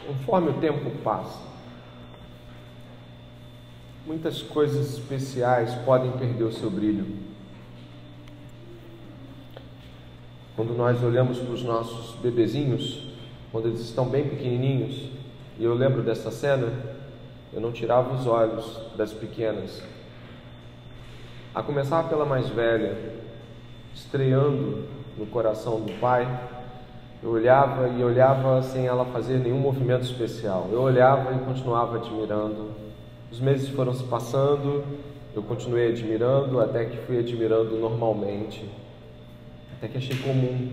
Conforme o tempo passa, muitas coisas especiais podem perder o seu brilho. Quando nós olhamos para os nossos bebezinhos, quando eles estão bem pequenininhos, e eu lembro dessa cena, eu não tirava os olhos das pequenas. A começar pela mais velha, estreando no coração do pai, eu olhava sem ela fazer nenhum movimento especial. Eu olhava e continuava admirando. Os meses foram se passando, eu continuei admirando, até que fui admirando normalmente, até que achei comum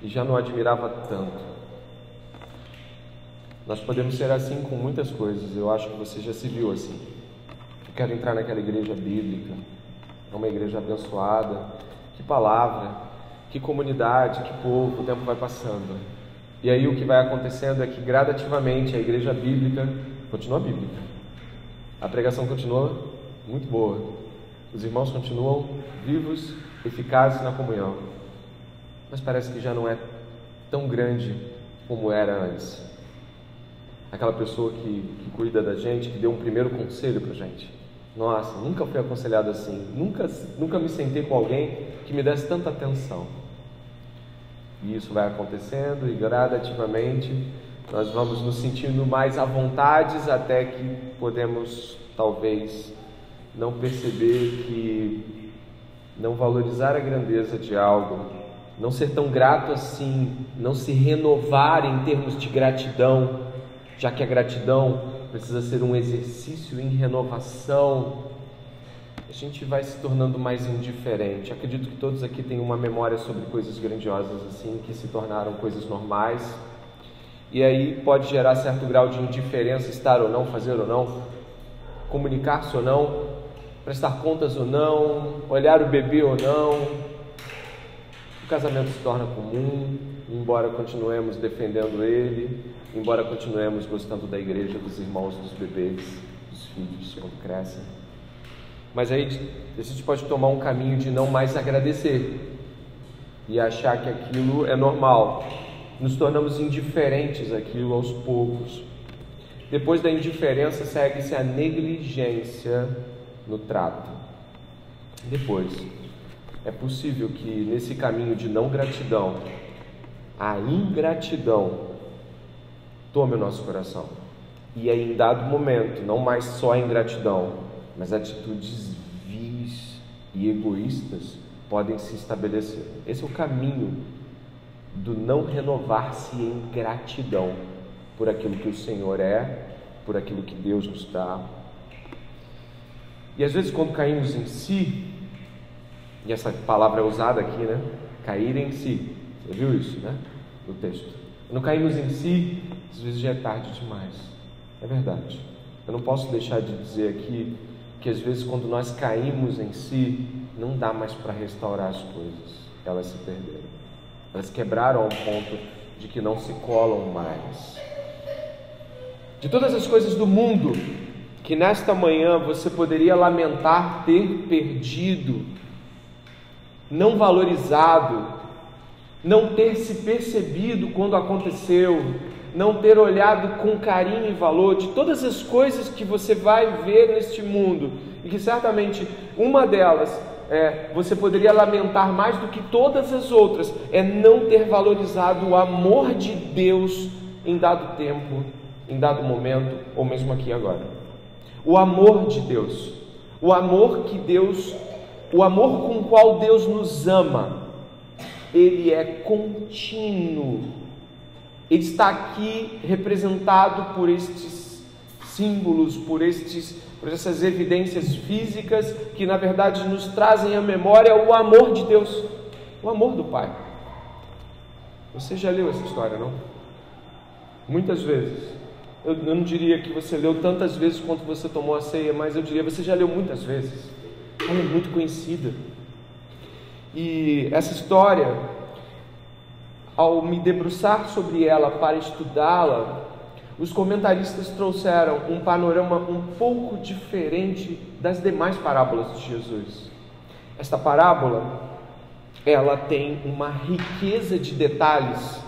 e já não admirava tanto. Nós podemos ser assim com muitas coisas. Eu acho que você já se viu assim. Eu quero entrar naquela igreja bíblica, é uma igreja abençoada. Que palavra, que comunidade, que povo. O tempo vai passando, e aí o que vai acontecendo é que gradativamente a igreja bíblica continua bíblica, a pregação continua muito boa, os irmãos continuam vivos, eficazes na comunhão, mas parece que já não é tão grande como era antes. Aquela pessoa que cuida da gente, que deu um primeiro conselho para a gente, nossa, nunca fui aconselhado assim, nunca me sentei com alguém que me desse tanta atenção. E isso vai acontecendo e gradativamente nós vamos nos sentindo mais à vontade, até que podemos talvez não perceber que não valorizar a grandeza de algo, não ser tão grato assim, não se renovar em termos de gratidão, já que a gratidão precisa ser um exercício em renovação, a gente vai se tornando mais indiferente. Acredito que todos aqui têm uma memória sobre coisas grandiosas assim, que se tornaram coisas normais, e aí pode gerar certo grau de indiferença, estar ou não, fazer ou não, comunicar-se ou não, prestar contas ou não, olhar o bebê ou não. O casamento se torna comum, embora continuemos defendendo ele, embora continuemos gostando da igreja, dos irmãos, dos bebês, dos filhos quando crescem. Mas aí a gente pode tomar um caminho de não mais agradecer e achar que aquilo é normal. Nos tornamos indiferentes àquilo aos poucos. Depois da indiferença segue-se a negligência no trato. Depois, é possível que nesse caminho de não gratidão, a ingratidão tome o nosso coração. E aí, em dado momento, não mais só a ingratidão, mas atitudes vis e egoístas podem se estabelecer. Esse é o caminho do não renovar-se em gratidão por aquilo que o Senhor é, por aquilo que Deus nos dá. E às vezes quando caímos em si, e essa palavra é usada aqui, né? Cair em si. Você viu isso, né? No texto. Quando caímos em si, às vezes já é tarde demais. É verdade. Eu não posso deixar de dizer aqui que às vezes quando nós caímos em si, não dá mais para restaurar as coisas. Elas se perderam. Elas quebraram ao ponto de que não se colam mais. De todas as coisas do mundo que nesta manhã você poderia lamentar ter perdido, não valorizado, não ter se percebido quando aconteceu, não ter olhado com carinho e valor, de todas as coisas que você vai ver neste mundo, e que certamente uma delas você poderia lamentar mais do que todas as outras, é não ter valorizado o amor de Deus em dado tempo, em dado momento, ou mesmo aqui agora. O amor de Deus, o amor com o qual Deus nos ama, ele é contínuo. Ele está aqui representado por estes símbolos, por essas evidências físicas que na verdade nos trazem à memória o amor de Deus, o amor do Pai. Você já leu essa história, não? Muitas vezes. Eu não diria que você leu tantas vezes quanto você tomou a ceia, mas eu diria que você já leu muitas vezes. Ela é muito conhecida. E essa história, ao me debruçar sobre ela para estudá-la, os comentaristas trouxeram um panorama um pouco diferente das demais parábolas de Jesus. Esta parábola, ela tem uma riqueza de detalhes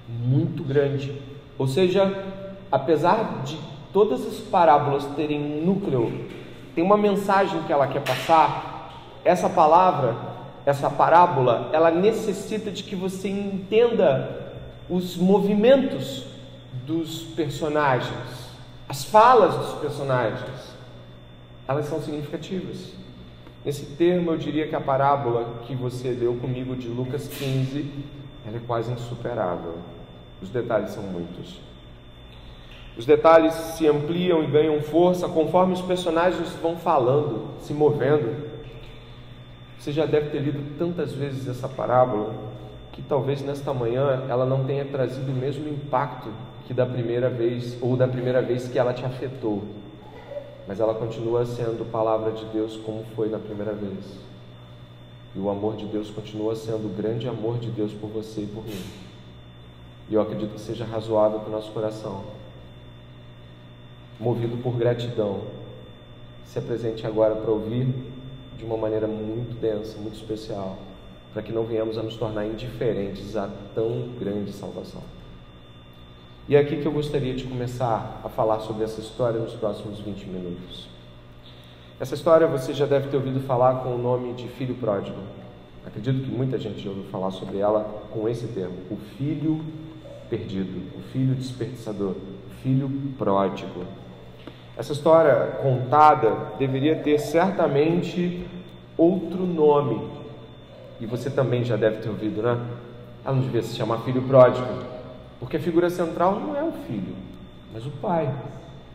muito grande, Ou seja, apesar de todas as parábolas terem um núcleo, tem uma mensagem que ela quer passar, essa parábola, ela necessita de que você entenda os movimentos dos personagens, as falas dos personagens, elas são significativas. Nesse termo, eu diria que a parábola que você leu comigo de Lucas 15, ela é quase insuperável. Os detalhes são muitos. Os detalhes se ampliam e ganham força conforme os personagens vão falando, se movendo. Você já deve ter lido tantas vezes essa parábola que talvez nesta manhã ela não tenha trazido o mesmo impacto que da primeira vez que ela te afetou. Mas ela continua sendo palavra de Deus como foi na primeira vez. E o amor de Deus continua sendo o grande amor de Deus por você e por mim. E eu acredito que seja razoável para o nosso coração, movido por gratidão, se apresente agora para ouvir de uma maneira muito densa, muito especial, para que não venhamos a nos tornar indiferentes a tão grande salvação. E é aqui que eu gostaria de começar a falar sobre essa história nos próximos 20 minutos. Essa história você já deve ter ouvido falar com o nome de filho pródigo. Acredito que muita gente já ouviu falar sobre ela com esse termo, o filho perdido, o filho desperdiçador, o filho pródigo. Essa história contada deveria ter certamente outro nome, e você também já deve ter ouvido, né? Ela não devia se chamar filho pródigo, porque a figura central não é o filho, mas o pai.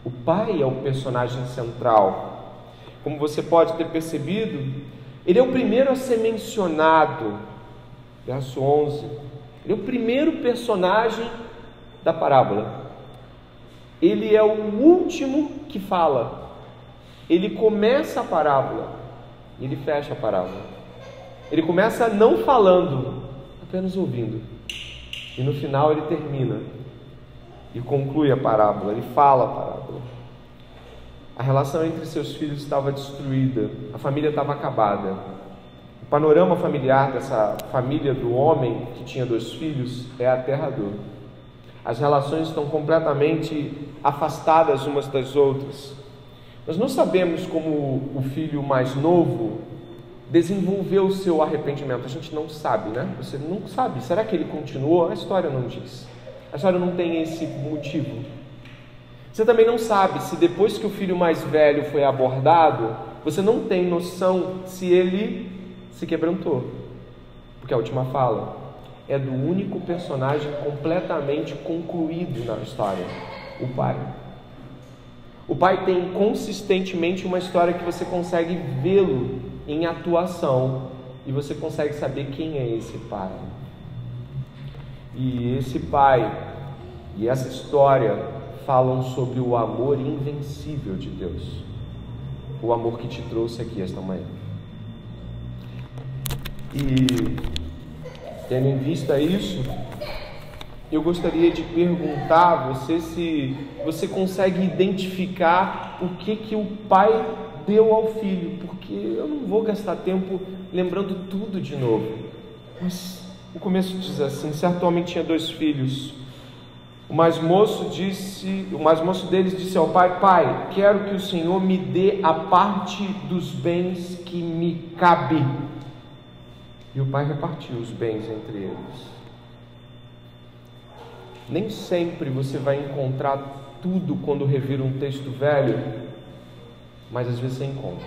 O pai é o personagem central. Como você pode ter percebido, ele é o primeiro a ser mencionado, verso 11. Ele é o primeiro personagem da parábola. Ele é o último que fala. Ele começa a parábola, ele fecha a parábola. Ele começa não falando, apenas ouvindo. E no final ele termina e conclui a parábola, ele fala a parábola. A relação entre seus filhos estava destruída, a família estava acabada. O panorama familiar dessa família do homem que tinha 2 filhos é aterrador. As relações estão completamente afastadas umas das outras. Nós não sabemos como o filho mais novo desenvolveu o seu arrependimento. A gente não sabe, né? Você não sabe. Será que ele continuou? A história não diz. A história não tem esse motivo. Você também não sabe se depois que o filho mais velho foi abordado, você não tem noção se ele se quebrantou. Porque a última fala é do único personagem completamente concluído na história, o pai. O pai tem consistentemente uma história que você consegue vê-lo em atuação e você consegue saber quem é esse pai. E esse pai e essa história falam sobre o amor invencível de Deus, o amor que te trouxe aqui esta manhã. E tendo em vista isso, eu gostaria de perguntar a você se você consegue identificar o que o pai deu ao filho, porque eu não vou gastar tempo lembrando tudo de novo. Mas o começo diz assim: certo homem tinha 2 filhos. O mais moço deles disse ao pai: pai, quero que o Senhor me dê a parte dos bens que me cabe. E o pai repartiu os bens entre eles. Nem sempre você vai encontrar tudo quando revira um texto velho, mas às vezes você encontra.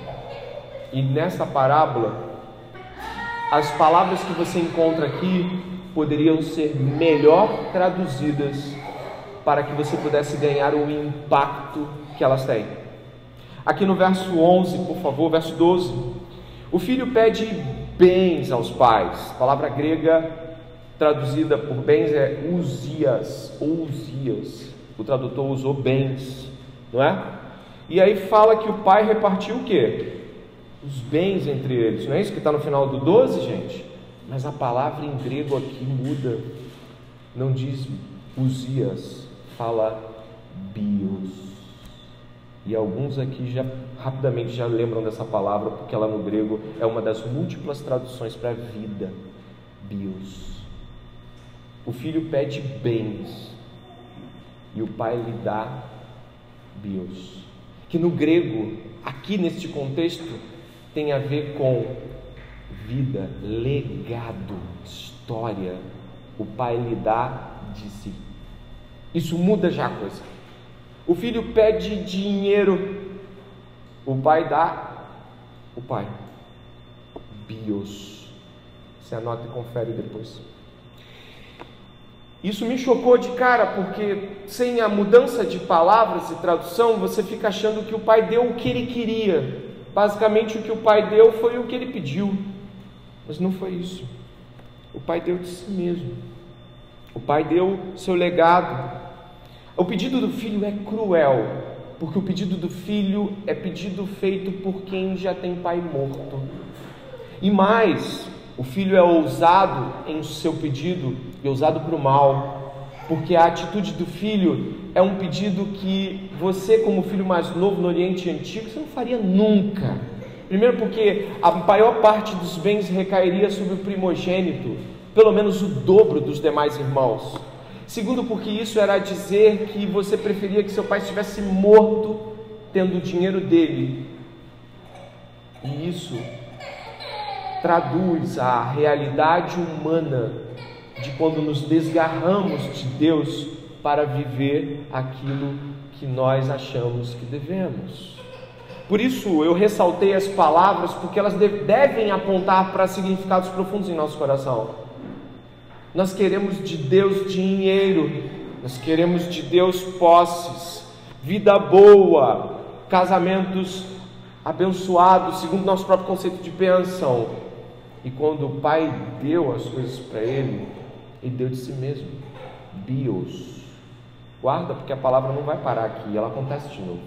E nessa parábola, as palavras que você encontra aqui poderiam ser melhor traduzidas para que você pudesse ganhar o impacto que elas têm. Aqui no verso 11, por favor, verso 12, o filho pede bens aos pais. A palavra grega traduzida por bens é ousias. O tradutor usou bens, não é? E aí fala que o pai repartiu o quê? Os bens entre eles. Não é isso que está no final do 12, gente? Mas a palavra em grego aqui muda. Não diz ousias, fala bios. E alguns aqui rapidamente já lembram dessa palavra, porque ela no grego é uma das múltiplas traduções para vida. Bios. O filho pede bens. e o pai lhe dá bios, que no grego, aqui neste contexto, tem a ver com vida, legado, história. O pai lhe dá de si. Isso muda já a coisa. O filho pede dinheiro, o pai dá, o pai, bios. Você anota e confere depois. Isso me chocou de cara, porque sem a mudança de palavras e tradução, você fica achando que o pai deu o que ele queria. Basicamente o que o pai deu foi o que ele pediu, mas não foi isso. O pai deu de si mesmo. O pai deu seu legado. O pedido do filho é cruel, porque o pedido do filho é pedido feito por quem já tem pai morto. E mais, o filho é ousado em seu pedido, e ousado para o mal, porque a atitude do filho é um pedido que você, como filho mais novo no Oriente Antigo, você não faria nunca. Primeiro porque a maior parte dos bens recairia sobre o primogênito, pelo menos o dobro dos demais irmãos. Segundo porque isso era dizer que você preferia que seu pai estivesse morto, tendo o dinheiro dele. E isso traduz a realidade humana de quando nos desgarramos de Deus para viver aquilo que nós achamos que devemos. Por isso eu ressaltei as palavras, porque elas devem apontar para significados profundos em nosso coração. Nós queremos de Deus dinheiro, nós queremos de Deus posses, vida boa, casamentos abençoados, segundo nosso próprio conceito de bênção. E quando o pai deu as coisas para ele deu de si mesmo, bios. Guarda, porque a palavra não vai parar aqui, ela acontece de novo.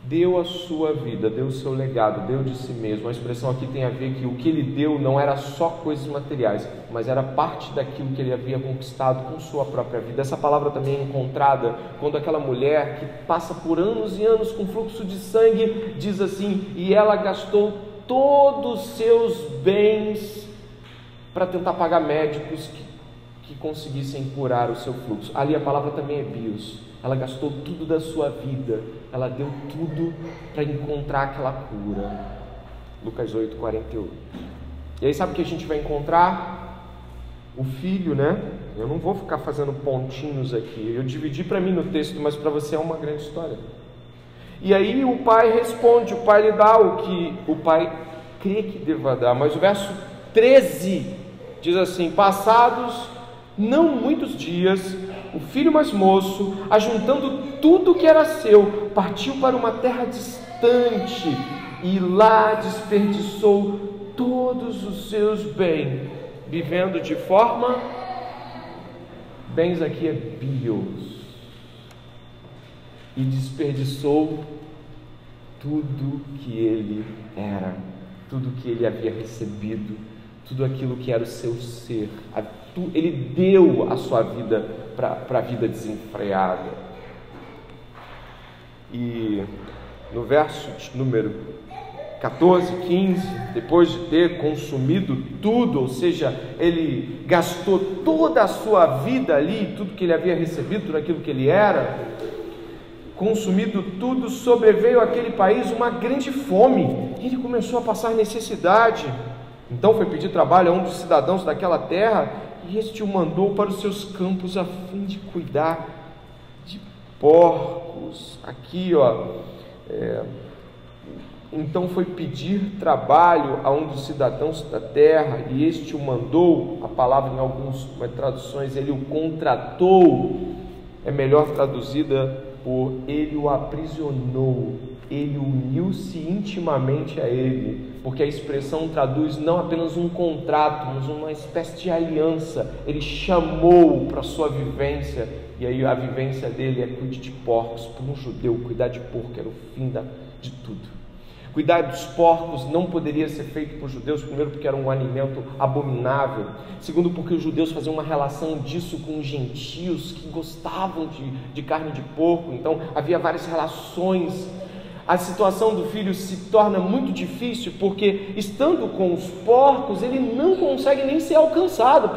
Deu a sua vida, deu o seu legado, deu de si mesmo. A expressão aqui tem a ver que o que ele deu não era só coisas materiais, mas era parte daquilo que ele havia conquistado com sua própria vida. Essa palavra também é encontrada quando aquela mulher que passa por anos e anos com fluxo de sangue diz assim: e ela gastou todos os seus bens para tentar pagar médicos que conseguissem curar o seu fluxo. Ali a palavra também é bios. Ela gastou tudo da sua vida, ela deu tudo para encontrar aquela cura. Lucas 8:48. E aí sabe o que a gente vai encontrar? O filho, né? Eu não vou ficar fazendo pontinhos aqui, eu dividi para mim no texto, mas para você é uma grande história. E aí o pai responde, o pai lhe dá o que o pai crê que deva dar. Mas o verso 13 diz assim: passados não muitos dias, o filho mais moço, ajuntando tudo que era seu, partiu para uma terra distante e lá desperdiçou todos os seus bens, vivendo de forma, bens aqui é bios, e desperdiçou tudo que ele era, tudo que ele havia recebido, tudo aquilo que era o seu ser. Ele deu a sua vida para a vida desenfreada. E no verso número 14, 15, depois de ter consumido tudo, ou seja, ele gastou toda a sua vida ali, tudo que ele havia recebido, tudo aquilo que ele era, consumido tudo, sobreveio àquele país uma grande fome, e ele começou a passar necessidade. Então foi pedir trabalho a um dos cidadãos daquela terra, e este o mandou para os seus campos a fim de cuidar de porcos. Aqui, então foi pedir trabalho a um dos cidadãos da terra, e este o mandou. A palavra em algumas traduções, ele o contratou, é melhor traduzida por ele o aprisionou, ele uniu-se intimamente a ele, porque a expressão traduz não apenas um contrato, mas uma espécie de aliança. Ele chamou para a sua vivência, e aí a vivência dele é cuide de porcos. Para um judeu, cuidar de porco era o fim de tudo. Cuidar dos porcos não poderia ser feito por judeus, primeiro porque era um alimento abominável, segundo porque os judeus faziam uma relação disso com os gentios que gostavam de carne de porco, então havia várias relações. A situação do filho se torna muito difícil, porque estando com os porcos, ele não consegue nem ser alcançado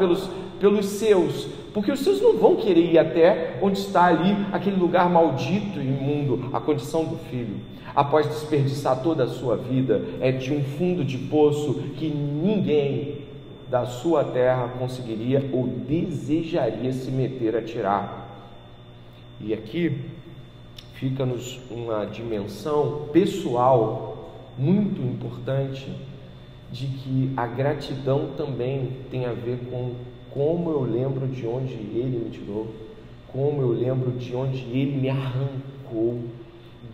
pelos seus, porque os seus não vão querer ir até onde está ali aquele lugar maldito e imundo. A condição do filho, após desperdiçar toda a sua vida, é de um fundo de poço que ninguém da sua terra conseguiria ou desejaria se meter a tirar. E aqui fica-nos uma dimensão pessoal muito importante, de que a gratidão também tem a ver com como eu lembro de onde Ele me tirou, como eu lembro de onde Ele me arrancou,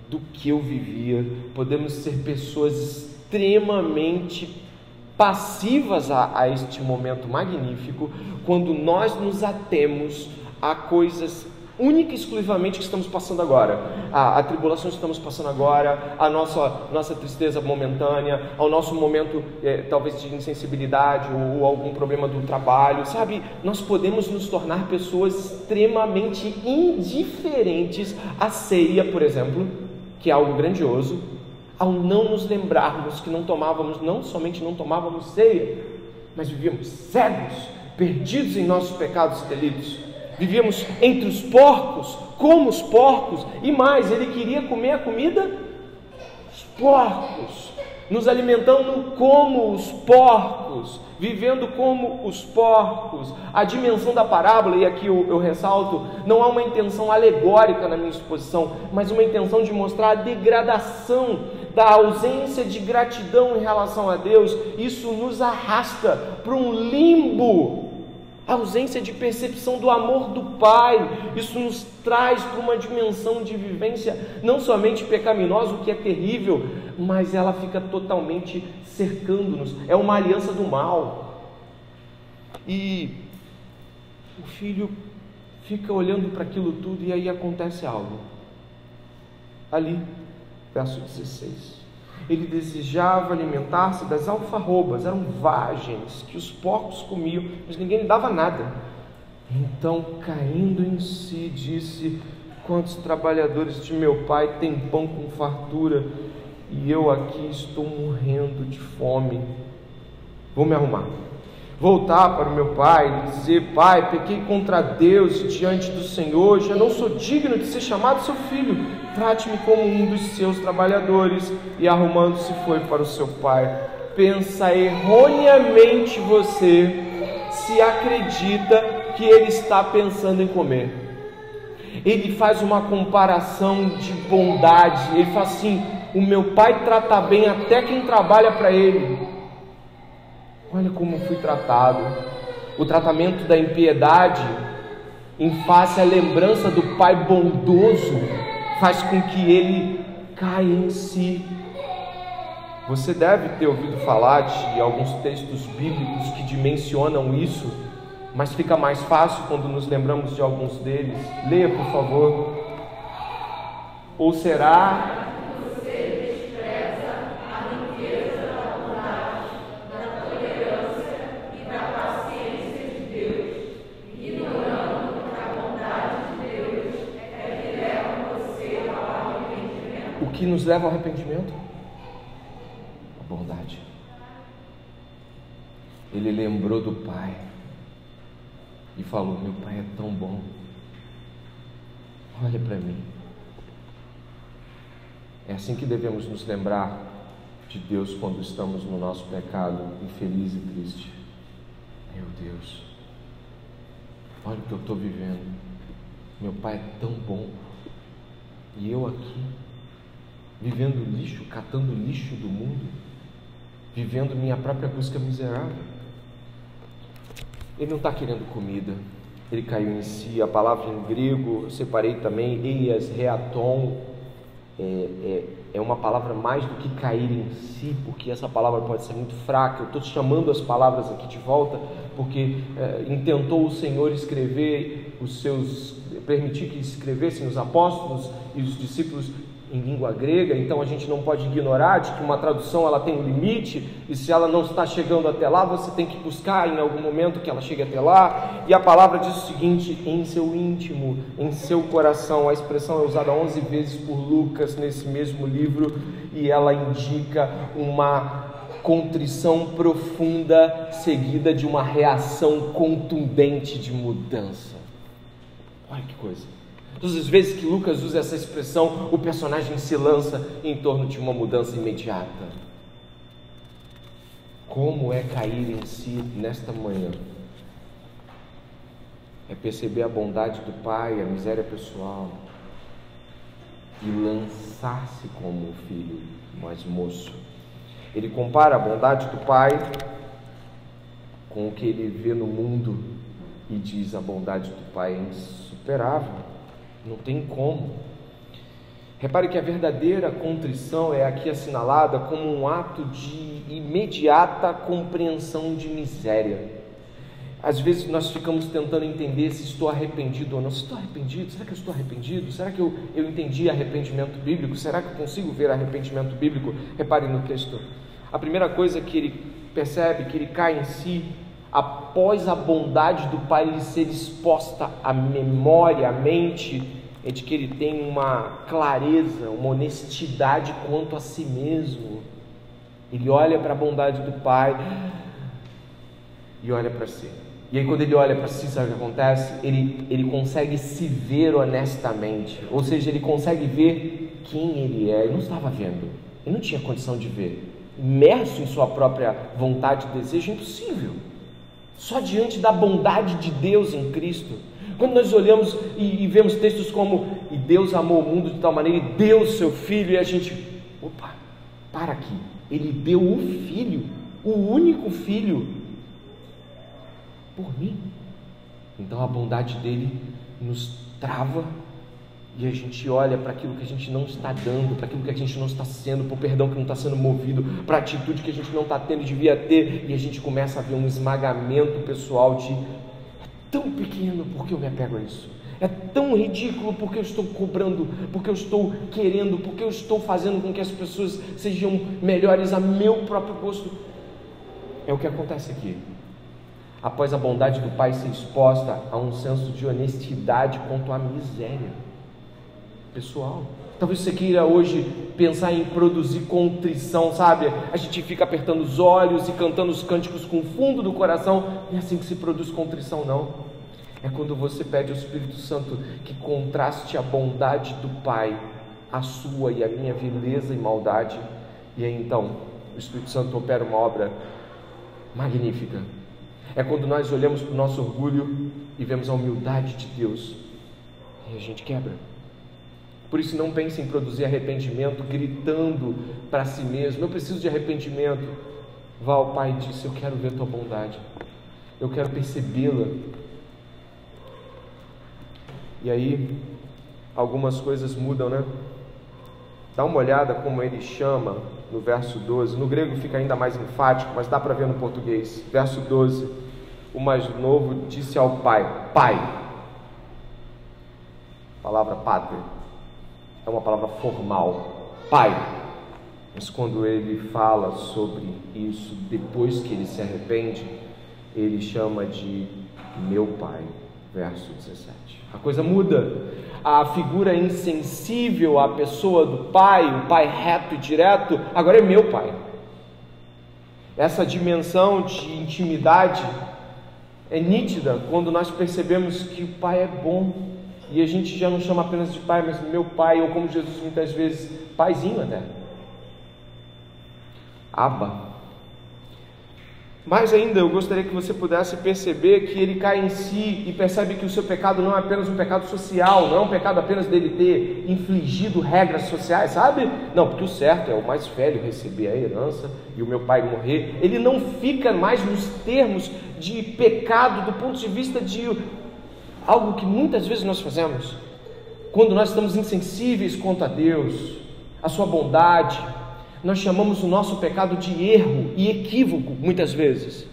do que eu vivia. Podemos ser pessoas extremamente passivas a este momento magnífico, quando nós nos atemos a coisas única e exclusivamente que estamos passando agora, a tribulação que estamos passando agora, a nossa tristeza momentânea, ao nosso momento talvez de insensibilidade ou algum problema do trabalho, sabe? Nós podemos nos tornar pessoas extremamente indiferentes à ceia, por exemplo, que é algo grandioso, ao não nos lembrarmos que não somente não tomávamos ceia, mas vivíamos cegos, perdidos em nossos pecados e delitos. Vivíamos entre os porcos, como os porcos, e mais, Ele queria comer a comida dos porcos, nos alimentando como os porcos, vivendo como os porcos. A dimensão da parábola, e aqui eu ressalto, não há uma intenção alegórica na minha exposição, mas uma intenção de mostrar a degradação da ausência de gratidão em relação a Deus. Isso nos arrasta para um limbo, a ausência de percepção do amor do Pai. Isso nos traz para uma dimensão de vivência não somente pecaminosa, o que é terrível, mas ela fica totalmente cercando-nos. É uma aliança do mal. E o filho fica olhando para aquilo tudo, e aí acontece algo. Ali, verso 16. Ele desejava alimentar-se das alfarrobas, eram vagens que os porcos comiam, mas ninguém lhe dava nada. Então, caindo em si, disse: quantos trabalhadores de meu pai têm pão com fartura, e eu aqui estou morrendo de fome. Vou me arrumar, voltar para o meu pai e dizer: pai, pequei contra Deus e diante do Senhor, já não sou digno de ser chamado seu filho, trate-me como um dos seus trabalhadores. E arrumando-se foi para o seu pai. Pensa erroneamente você, se acredita que ele está pensando em comer. Ele faz uma comparação de bondade, ele fala assim: o meu pai trata bem até quem trabalha para ele. Olha como fui tratado. O tratamento da impiedade, em face à lembrança do Pai bondoso, faz com que ele caia em si. Você deve ter ouvido falar de alguns textos bíblicos que dimensionam isso, mas fica mais fácil quando nos lembramos de alguns deles. Leia, por favor. Ou será que nos leva ao arrependimento? A bondade. Ele lembrou do Pai e falou: meu Pai é tão bom, olha para mim. É assim que devemos nos lembrar de Deus quando estamos no nosso pecado, infeliz e triste. Meu Deus, olha o que eu estou vivendo, meu Pai é tão bom, e eu aqui vivendo lixo, catando lixo do mundo, vivendo minha própria busca miserável. Ele não está querendo comida, ele caiu em si. A palavra em grego, eu separei também, eias, reaton, é uma palavra mais do que cair em si, porque essa palavra pode ser muito fraca. Eu estou chamando as palavras aqui de volta, porque intentou o Senhor permitir que escrevessem os apóstolos e os discípulos em língua grega, então a gente não pode ignorar de que uma tradução ela tem um limite, e se ela não está chegando até lá, você tem que buscar em algum momento que ela chegue até lá. E a palavra diz o seguinte: em seu íntimo, em seu coração. A expressão é usada 11 vezes por Lucas nesse mesmo livro, e ela indica uma contrição profunda seguida de uma reação contundente de mudança. Olha que coisa. Todas as vezes que Lucas usa essa expressão, o personagem se lança em torno de uma mudança imediata. Como é cair em si nesta manhã? É perceber a bondade do Pai, a miséria pessoal, e lançar-se como um filho mais moço. Ele compara a bondade do Pai com o que ele vê no mundo e diz: a bondade do Pai é insuperável, não tem como. Repare que a verdadeira contrição é aqui assinalada como um ato de imediata compreensão de miséria. Às vezes nós ficamos tentando entender se estou arrependido ou não. Se estou arrependido, será que eu estou arrependido? Será que eu entendi arrependimento bíblico? Será que eu consigo ver arrependimento bíblico? Repare no texto. A primeira coisa que ele percebe, que ele cai em si, após a bondade do Pai lhe ser exposta à memória, à mente, é de que ele tem uma clareza, uma honestidade quanto a si mesmo. Ele olha para a bondade do Pai e olha para si. E aí quando ele olha para si, sabe o que acontece? Ele consegue se ver honestamente, ou seja, ele consegue ver quem ele é. Ele não estava vendo, ele não tinha condição de ver. Imerso em sua própria vontade e desejo, é impossível. Só diante da bondade de Deus em Cristo. Quando nós olhamos e vemos textos como: e Deus amou o mundo de tal maneira, e deu o seu Filho, e a gente, opa, para aqui, Ele deu o Filho, o único Filho, por mim. Então a bondade dele nos trava e a gente olha para aquilo que a gente não está dando, para aquilo que a gente não está sendo, para o perdão que não está sendo movido, para a atitude que a gente não está tendo e devia ter, e a gente começa a ver um esmagamento pessoal de: é tão pequeno, porque eu me apego a isso? É tão ridículo, porque eu estou cobrando, porque eu estou querendo, porque eu estou fazendo com que as pessoas sejam melhores a meu próprio gosto. É o que acontece aqui. Após a bondade do Pai ser exposta a um senso de honestidade quanto à miséria pessoal. Talvez você queira hoje pensar em produzir contrição, sabe? A gente fica apertando os olhos e cantando os cânticos com o fundo do coração. Não é assim que se produz contrição, não. É quando você pede ao Espírito Santo que contraste a bondade do Pai, a sua e a minha vileza e maldade. E aí então o Espírito Santo opera uma obra magnífica. É quando nós olhamos para o nosso orgulho e vemos a humildade de Deus e a gente quebra. Por isso não pense em produzir arrependimento gritando para si mesmo: eu preciso de arrependimento. Vá ao Pai e diz: eu quero ver tua bondade, eu quero percebê-la. E aí algumas coisas mudam, né? Dá uma olhada como ele chama no verso 12. No grego fica ainda mais enfático, mas dá para ver no português. Verso 12: o mais novo disse ao pai: Pai. A palavra pater é uma palavra formal, Pai. Mas quando ele fala sobre isso, depois que ele se arrepende, ele chama de meu Pai. Verso 17. A coisa muda. A figura insensível à pessoa do Pai, o Pai reto e direto, agora é meu Pai. Essa dimensão de intimidade é nítida quando nós percebemos que o Pai é bom, e a gente já não chama apenas de Pai, mas meu Pai, ou como Jesus muitas vezes, Paizinho até, Abba. Mais ainda, eu gostaria que você pudesse perceber que ele cai em si e percebe que o seu pecado não é apenas um pecado social, não é um pecado apenas dele ter infligido regras sociais, sabe? Não, porque o certo é o mais velho receber a herança e o meu pai morrer. Ele não fica mais nos termos de pecado do ponto de vista de algo que muitas vezes nós fazemos quando nós estamos insensíveis quanto a Deus, a sua bondade. Nós chamamos o nosso pecado de erro e equívoco, muitas vezes.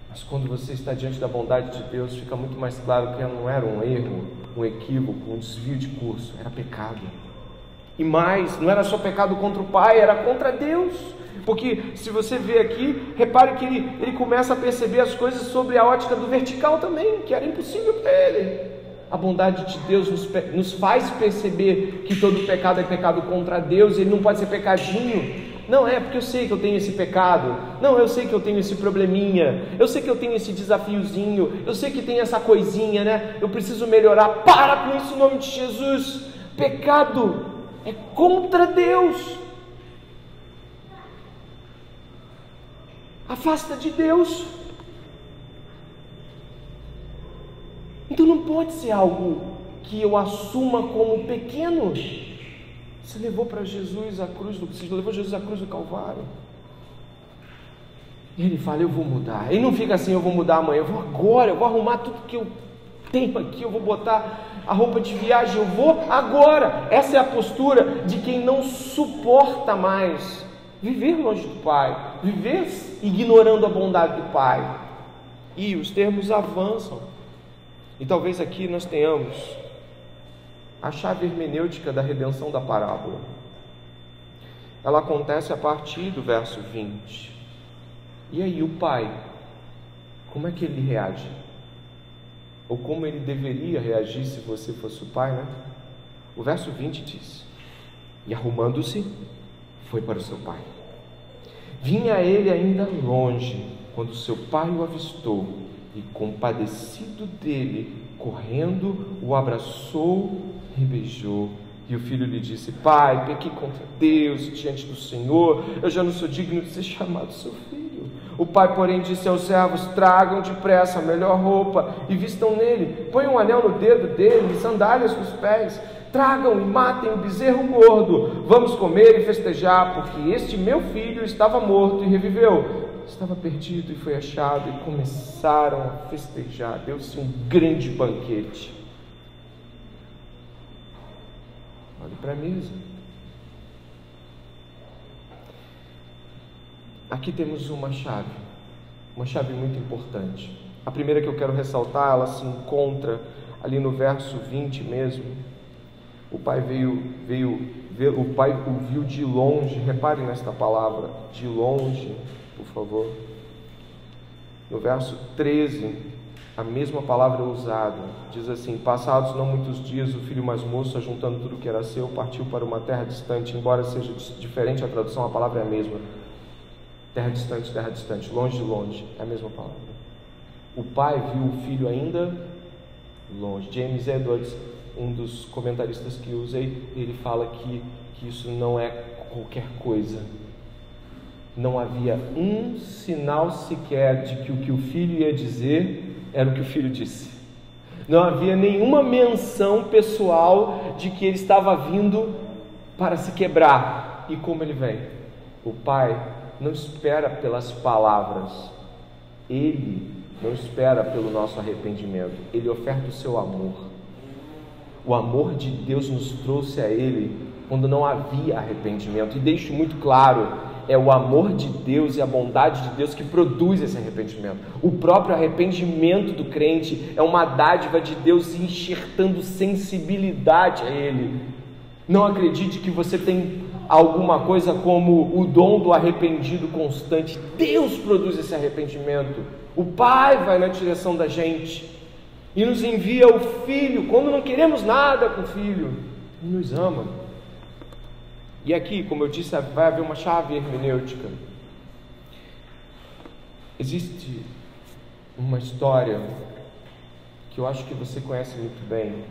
Mas quando você está diante da bondade de Deus, fica muito mais claro que não era um erro, um equívoco, um desvio de curso, era pecado. E mais, não era só pecado contra o Pai, era contra Deus. Porque se você vê aqui, repare que ele começa a perceber as coisas sobre a ótica do vertical também, que era impossível para ele. A bondade de Deus nos faz perceber que todo pecado é pecado contra Deus. Ele não pode ser pecadinho. Não, é porque eu sei que eu tenho esse pecado. Não, eu sei que eu tenho esse probleminha. Eu sei que eu tenho esse desafiozinho. Eu sei que tem essa coisinha, né? Eu preciso melhorar. Para com isso em nome de Jesus. Pecado é contra Deus. Afasta de Deus. Então não pode ser algo que eu assuma como pequeno. Você levou para Jesus a cruz, você levou Jesus à cruz do Calvário. E ele fala, eu vou mudar. Ele não fica assim, eu vou mudar amanhã, eu vou agora, eu vou arrumar tudo que eu tenho aqui, eu vou botar a roupa de viagem, eu vou agora. Essa é a postura de quem não suporta mais viver longe do Pai, viver ignorando a bondade do Pai. E os termos avançam. E talvez aqui nós tenhamos a chave hermenêutica da redenção da parábola. Ela acontece a partir do verso 20. E aí o pai, como é que ele reage? Ou como ele deveria reagir se você fosse o pai, né? O verso 20 diz: e arrumando-se, foi para o seu pai. Vinha ele ainda longe, quando seu pai o avistou, e compadecido dele, correndo, o abraçou e beijou. E o filho lhe disse: pai, pequei contra Deus diante do Senhor, eu já não sou digno de ser chamado seu filho. O pai, porém, disse aos servos: tragam depressa a melhor roupa e vistam nele, ponham um anel no dedo dele e sandálias nos pés. Tragam e matem o bezerro gordo, vamos comer e festejar, porque este meu filho estava morto e reviveu, estava perdido e foi achado. E começaram a festejar. Deu-se um grande banquete. Olhe para a mesa. Aqui temos uma chave muito importante. A primeira que eu quero ressaltar, ela se encontra ali no verso 20 mesmo. O pai o pai o viu de longe. Repare nesta palavra, de longe, por favor. No verso 13, a mesma palavra é usada. Diz assim: passados não muitos dias, o filho mais moço, ajuntando tudo que era seu, partiu para uma terra distante. Embora seja diferente a tradução, a palavra é a mesma. Terra distante, longe de longe, é a mesma palavra. O pai viu o filho ainda longe. James Edwards, um dos comentaristas que usei, ele fala que isso não é qualquer coisa. Não havia um sinal sequer de que o que o filho ia dizer era o que o filho disse. Não havia nenhuma menção pessoal de que ele estava vindo para se quebrar. E como ele vem? O pai não espera pelas palavras, ele não espera pelo nosso arrependimento, ele oferta o seu amor. O amor de Deus nos trouxe a ele quando não havia arrependimento. E deixo muito claro, é o amor de Deus e a bondade de Deus que produz esse arrependimento. O próprio arrependimento do crente é uma dádiva de Deus enxertando sensibilidade a Ele. Não acredite que você tem alguma coisa como o dom do arrependido constante. Deus produz esse arrependimento. O Pai vai na direção da gente e nos envia o Filho quando não queremos nada com o Filho. Ele nos ama. E aqui, como eu disse, vai haver uma chave hermenêutica. Existe uma história que eu acho que você conhece muito bem,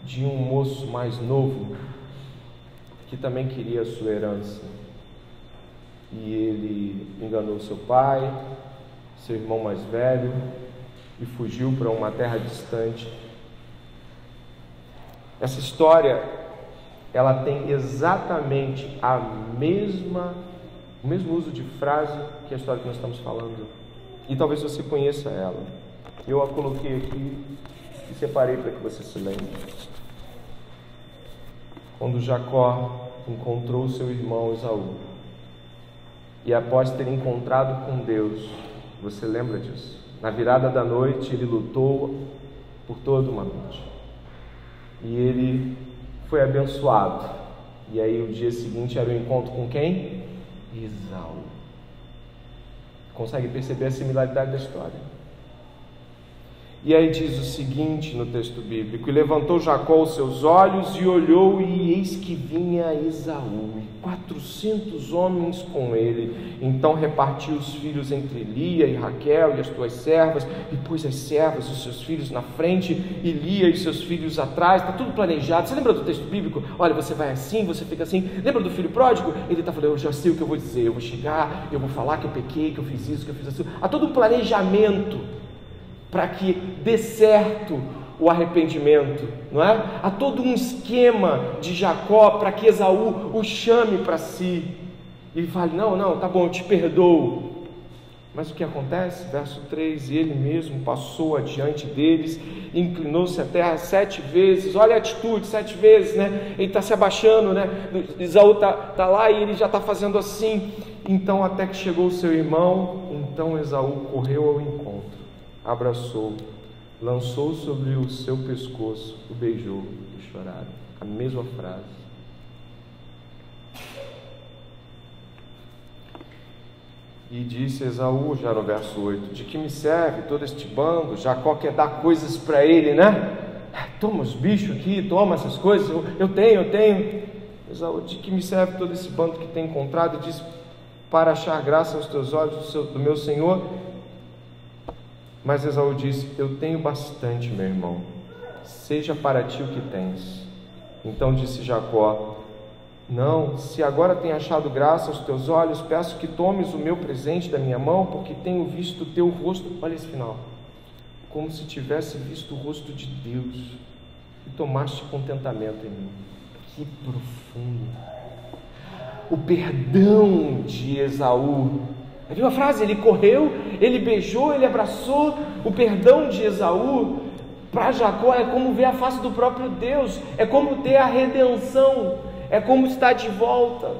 de um moço mais novo que também queria a sua herança. E ele enganou seu pai, seu irmão mais velho, e fugiu para uma terra distante. Essa história, ela tem exatamente o mesmo uso de frase que a história que nós estamos falando. E talvez você conheça ela. Eu a coloquei aqui e separei para que você se lembre. Quando Jacó encontrou seu irmão Esaú, e após ter encontrado com Deus, você lembra disso? Na virada da noite, ele lutou por toda uma noite. E ele foi abençoado. E aí o dia seguinte era o encontro com quem? Esaú. Consegue perceber a similaridade da história? E aí diz o seguinte no texto bíblico: e levantou Jacó os seus olhos e olhou, e eis que vinha Esaú, e 400 homens com ele. Então repartiu os filhos entre Lia e Raquel e as suas servas, e pôs as servas, os seus filhos na frente, e Lia e seus filhos atrás. Está tudo planejado. Você lembra do texto bíblico? Olha, você vai assim, você fica assim. Lembra do filho pródigo? Ele está falando: eu já sei o que eu vou dizer, eu vou chegar, eu vou falar que eu pequei, que eu fiz isso, que eu fiz aquilo. Há todo um planejamento para que dê certo o arrependimento, não é? Há todo um esquema de Jacó para que Esaú o chame para si e fale: não, tá bom, eu te perdoo. Mas o que acontece? Verso 3: e ele mesmo passou adiante deles, inclinou-se à terra 7 vezes. Olha a atitude, 7 vezes, né? Ele está se abaixando, né? Esaú está lá e ele já está fazendo assim. Então até que chegou o seu irmão, então Esaú correu ao encontro, abraçou, lançou sobre o seu pescoço, o beijou e choraram. A mesma frase. E disse Esaú, já no verso 8: de que me serve todo este bando? Jacó quer dar coisas para ele, né? Toma os bichos aqui, toma essas coisas, eu tenho. Esaú: de que me serve todo esse bando que tem encontrado? E disse: para achar graça aos teus olhos do meu senhor. Mas Esaú disse: eu tenho bastante, meu irmão, seja para ti o que tens. Então disse Jacó: não, se agora tenho achado graça aos teus olhos, peço que tomes o meu presente da minha mão, porque tenho visto o teu rosto. Olha esse final: como se tivesse visto o rosto de Deus, e tomaste contentamento em mim. Que profundo! O perdão de Esaú. Viu a frase? Ele correu, ele beijou, ele abraçou. O perdão de Esaú para Jacó é como ver a face do próprio Deus, é como ter a redenção, é como estar de volta,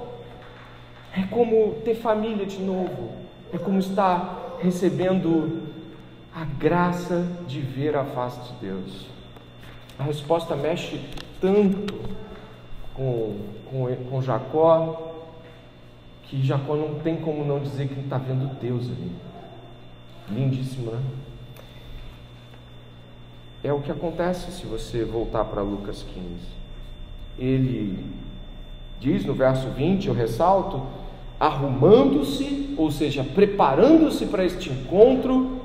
é como ter família de novo, é como estar recebendo a graça de ver a face de Deus. A resposta mexe tanto com Jacó, que Jacó não tem como não dizer que ele está vendo Deus ali. Lindíssimo, né? É o que acontece se você voltar para Lucas 15. Ele diz no verso 20, eu ressalto: arrumando-se, ou seja, preparando-se para este encontro,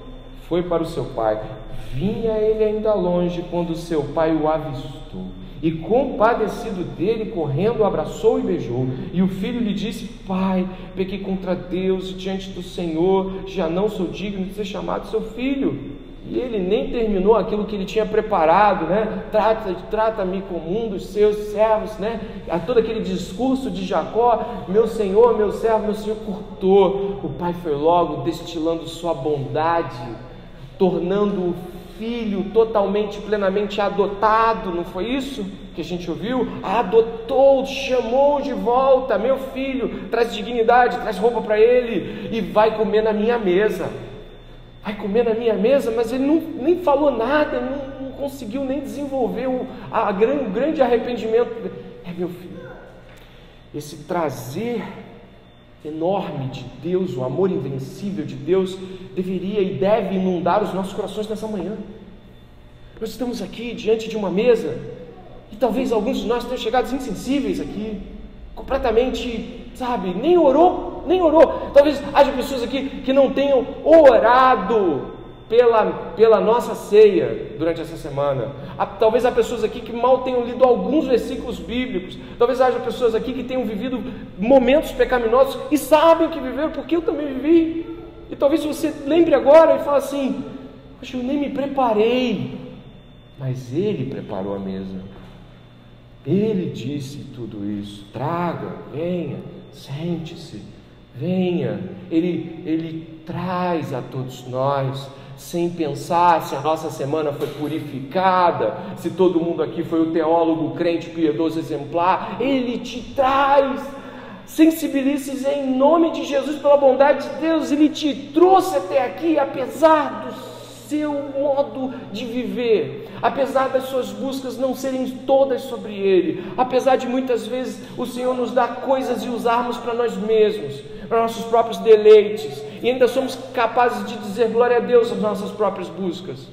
foi para o seu pai. Vinha ele ainda longe quando seu pai o avistou, e compadecido dele, correndo, o abraçou e beijou. E o filho lhe disse: pai, pequei contra Deus e diante do Senhor, já não sou digno de ser chamado seu filho. E ele nem terminou aquilo que ele tinha preparado, né? Trata-me como um dos seus servos, né? A todo aquele discurso de Jacó: meu senhor, meu servo, meu senhor, cortou. O pai foi logo destilando sua bondade, tornando o filho totalmente, plenamente adotado. Não foi isso que a gente ouviu? Adotou, chamou de volta: meu filho, traz dignidade, traz roupa para ele e vai comer na minha mesa. Vai comer na minha mesa. Mas ele nem falou nada, não conseguiu nem desenvolver o grande arrependimento. É meu filho. Esse trazer enorme de Deus, o amor invencível de Deus, deveria e deve inundar os nossos corações nessa manhã. Nós estamos aqui diante de uma mesa, e talvez alguns de nós tenham chegado insensíveis aqui, completamente, nem orou. Talvez haja pessoas aqui que não tenham orado pela nossa ceia durante essa semana. Talvez há pessoas aqui que mal tenham lido alguns versículos bíblicos. Talvez haja pessoas aqui que tenham vivido momentos pecaminosos e sabem que viveram, porque eu também vivi. E talvez você lembre agora e fale assim: poxa, eu nem me preparei. Mas Ele preparou a mesa. Ele disse tudo isso: traga, venha, sente-se, venha. Ele traz a todos nós, sem pensar se a nossa semana foi purificada, se todo mundo aqui foi o teólogo, crente, piedoso, exemplar. Ele te traz. Sensibilize-se em nome de Jesus, pela bondade de Deus. Ele te trouxe até aqui, apesar do seu modo de viver, apesar das suas buscas não serem todas sobre Ele, apesar de muitas vezes o Senhor nos dar coisas e usarmos para nós mesmos, para nossos próprios deleites, e ainda somos capazes de dizer glória a Deus às nossas próprias buscas.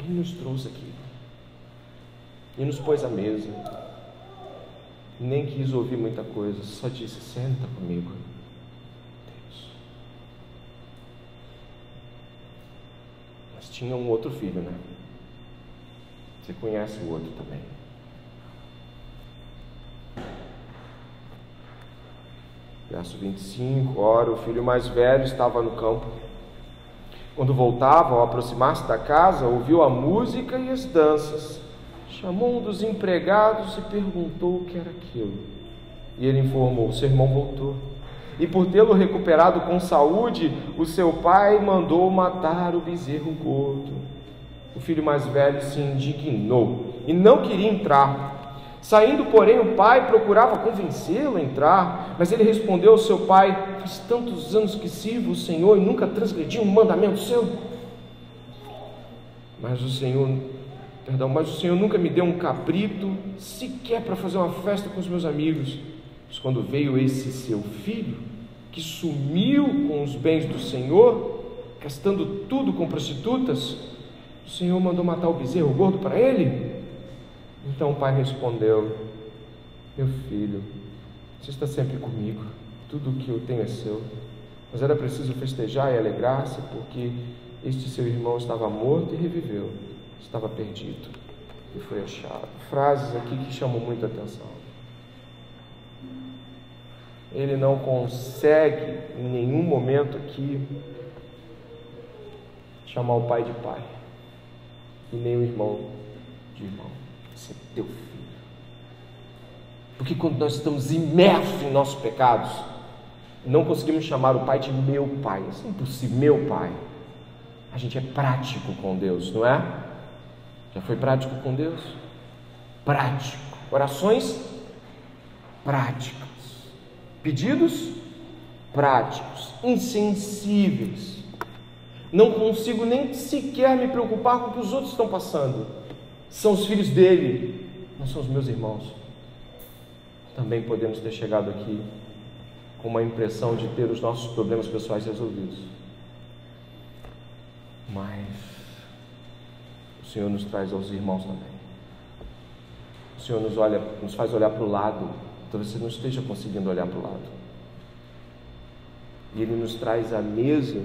Ele nos trouxe aqui e nos pôs à mesa. Nem quis ouvir muita coisa, só disse: senta comigo. Deus. Mas tinha um outro filho, né? Você conhece o outro também. Verso 25, ora, o filho mais velho estava no campo. Quando voltava, ao aproximar-se da casa, ouviu a música e as danças. Chamou um dos empregados e perguntou o que era aquilo. E ele informou: seu irmão voltou. E por tê-lo recuperado com saúde, o seu pai mandou matar o bezerro gordo. O filho mais velho se indignou e não queria entrar. Saindo, porém, o pai procurava convencê-lo a entrar, mas ele respondeu ao seu pai: faz tantos anos que sirvo o Senhor e nunca transgredi um mandamento seu. Mas o Senhor nunca me deu um cabrito, sequer para fazer uma festa com os meus amigos. Mas quando veio esse seu filho, que sumiu com os bens do Senhor, gastando tudo com prostitutas, o Senhor mandou matar o bezerro gordo para ele? Então o pai respondeu: meu filho, você está sempre comigo, tudo o que eu tenho é seu, mas era preciso festejar e alegrar-se, porque este seu irmão estava morto e reviveu, estava perdido e foi achado. Frases aqui que chamam muita atenção. Ele não consegue em nenhum momento aqui chamar o pai de pai e nem o irmão de irmão. Esse é teu filho. Porque quando nós estamos imersos em nossos pecados, não conseguimos chamar o pai de meu pai. Isso é impossível, meu pai. A gente é prático com Deus, não é? Já foi prático com Deus? Prático. Orações práticas. Pedidos práticos. Insensíveis. Não consigo nem sequer me preocupar com o que os outros estão passando. São os filhos dele, não são os meus irmãos. Também podemos ter chegado aqui com uma impressão de ter os nossos problemas pessoais resolvidos. Mas o Senhor nos traz aos irmãos também. O Senhor nos faz olhar para o lado. Talvez você não esteja conseguindo olhar para o lado. E Ele nos traz à mesa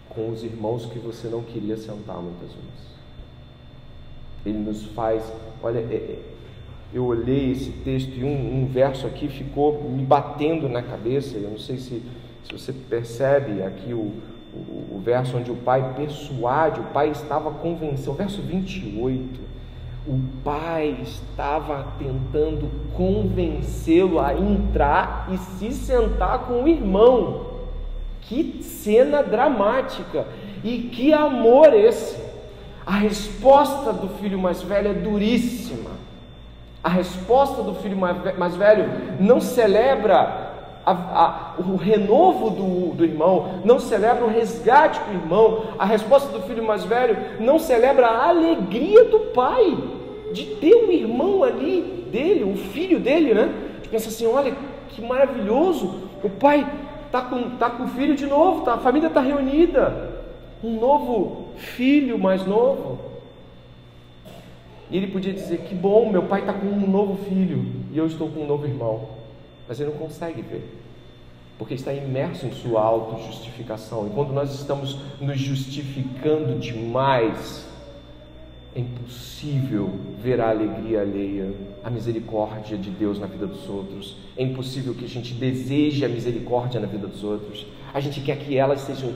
com os irmãos que você não queria sentar muitas vezes. Ele nos faz, olha, eu olhei esse texto e um verso aqui ficou me batendo na cabeça. Eu não sei se você percebe aqui o verso onde o pai persuade, o pai estava convencendo, o verso 28, o pai estava tentando convencê-lo a entrar e se sentar com o irmão. Que cena dramática e que amor esse! A resposta do filho mais velho é duríssima. A resposta do filho mais velho não celebra o renovo do irmão, não celebra o resgate do irmão. A resposta do filho mais velho não celebra a alegria do pai de ter um irmão ali dele, um filho dele, né? A gente pensa assim: olha que maravilhoso, o pai está com o filho de novo, a família está reunida. Um novo filho mais novo. E ele podia dizer: que bom, meu pai está com um novo filho e eu estou com um novo irmão. Mas ele não consegue ver, porque está imerso em sua autojustificação. E quando nós estamos nos justificando demais, é impossível ver a alegria alheia, a misericórdia de Deus na vida dos outros. É impossível que a gente deseje a misericórdia na vida dos outros. A gente quer que elas sejam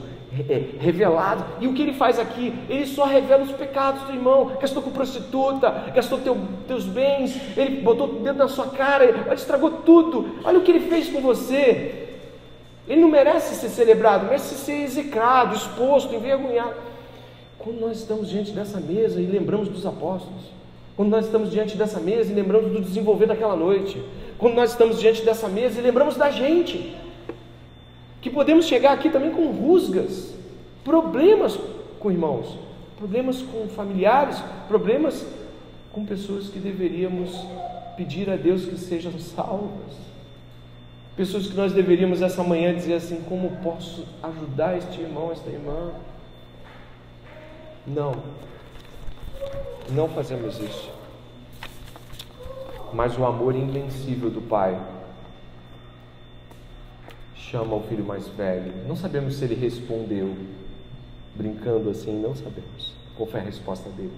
reveladas. E o que ele faz aqui? Ele só revela os pecados do irmão. Gastou com prostituta, gastou teus bens, ele botou o dedo na sua cara, ele estragou tudo. Olha o que ele fez com você. Ele não merece ser celebrado, merece ser execrado, exposto, envergonhado. Quando nós estamos diante dessa mesa e lembramos dos apóstolos, quando nós estamos diante dessa mesa e lembramos do desenvolver daquela noite, quando nós estamos diante dessa mesa e lembramos da gente, que podemos chegar aqui também com rusgas, problemas com irmãos, problemas com familiares, problemas com pessoas que deveríamos pedir a Deus que sejam salvas, pessoas que nós deveríamos essa manhã dizer assim: como posso ajudar este irmão, esta irmã? Não fazemos isso. Mas o amor invencível do Pai chama o filho mais velho. Não sabemos se ele respondeu, brincando assim, não sabemos qual foi a resposta dele.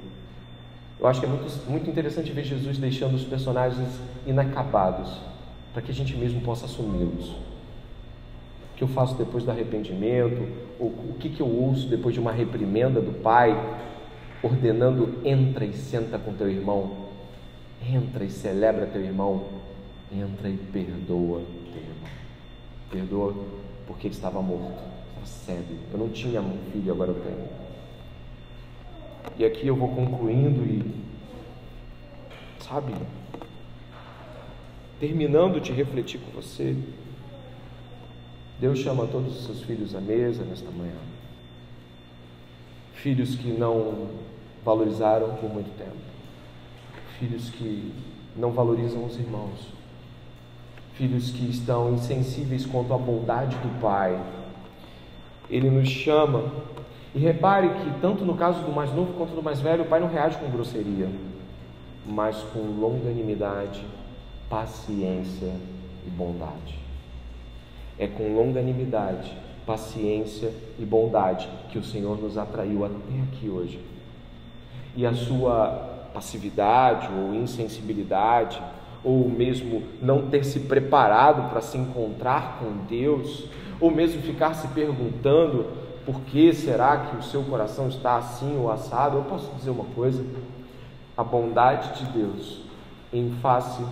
Eu acho que é muito interessante ver Jesus deixando os personagens inacabados, para que a gente mesmo possa assumi-los. O que eu faço depois do arrependimento, o que eu ouço depois de uma reprimenda do Pai, ordenando: entra e senta com teu irmão, entra e celebra teu irmão, entra e perdoa teu irmão. Perdoa porque ele estava morto, estava cego. Eu não tinha um filho, agora eu tenho. E aqui eu vou concluindo e, terminando de refletir com você. Deus chama todos os seus filhos à mesa nesta manhã. Filhos que não valorizaram por muito tempo. Filhos que não valorizam os irmãos. Filhos que estão insensíveis quanto à bondade do Pai. Ele nos chama. E repare que tanto no caso do mais novo quanto do mais velho, o Pai não reage com grosseria, mas com longanimidade, paciência e bondade. É com longanimidade, paciência e bondade que o Senhor nos atraiu até aqui hoje. E a sua passividade ou insensibilidade, ou mesmo não ter se preparado para se encontrar com Deus, ou mesmo ficar se perguntando: por que será que o seu coração está assim ou assado? Eu posso dizer uma coisa: a bondade de Deus em face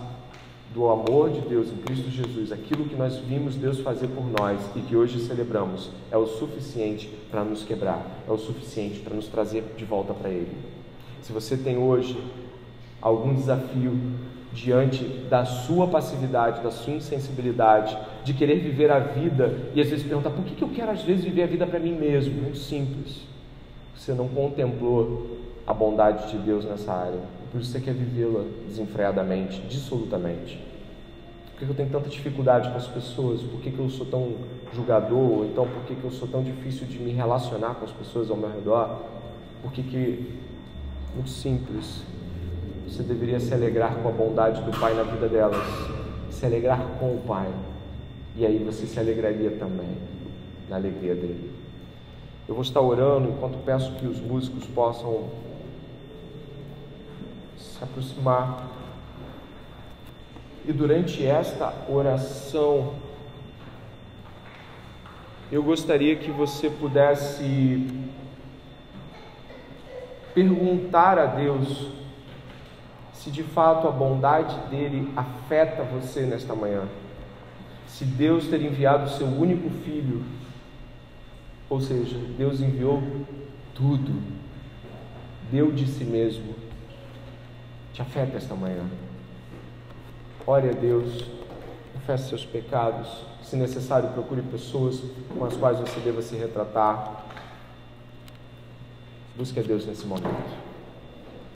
do amor de Deus em Cristo Jesus, aquilo que nós vimos Deus fazer por nós e que hoje celebramos, é o suficiente para nos quebrar, é o suficiente para nos trazer de volta para Ele. Se você tem hoje algum desafio diante da sua passividade, da sua insensibilidade, de querer viver a vida e às vezes perguntar: por que eu quero às vezes viver a vida para mim mesmo? Muito simples. Você não contemplou a bondade de Deus nessa área, por isso você quer vivê-la desenfreadamente, dissolutamente. Por que eu tenho tanta dificuldade com as pessoas? Por que eu sou tão julgador? Ou então por que eu sou tão difícil de me relacionar com as pessoas ao meu redor? Muito simples. Você deveria se alegrar com a bondade do Pai na vida delas, se alegrar com o Pai, e aí você se alegraria também na alegria dele. Eu vou estar orando enquanto peço que os músicos possam se aproximar. E durante esta oração, eu gostaria que você pudesse perguntar a Deus se de fato a bondade dele afeta você nesta manhã. Se Deus ter enviado o seu único filho, ou seja, Deus enviou tudo, deu de si mesmo, te afeta esta manhã. Ore a Deus, confesse seus pecados, se necessário procure pessoas com as quais você deva se retratar. Busque a Deus nesse momento.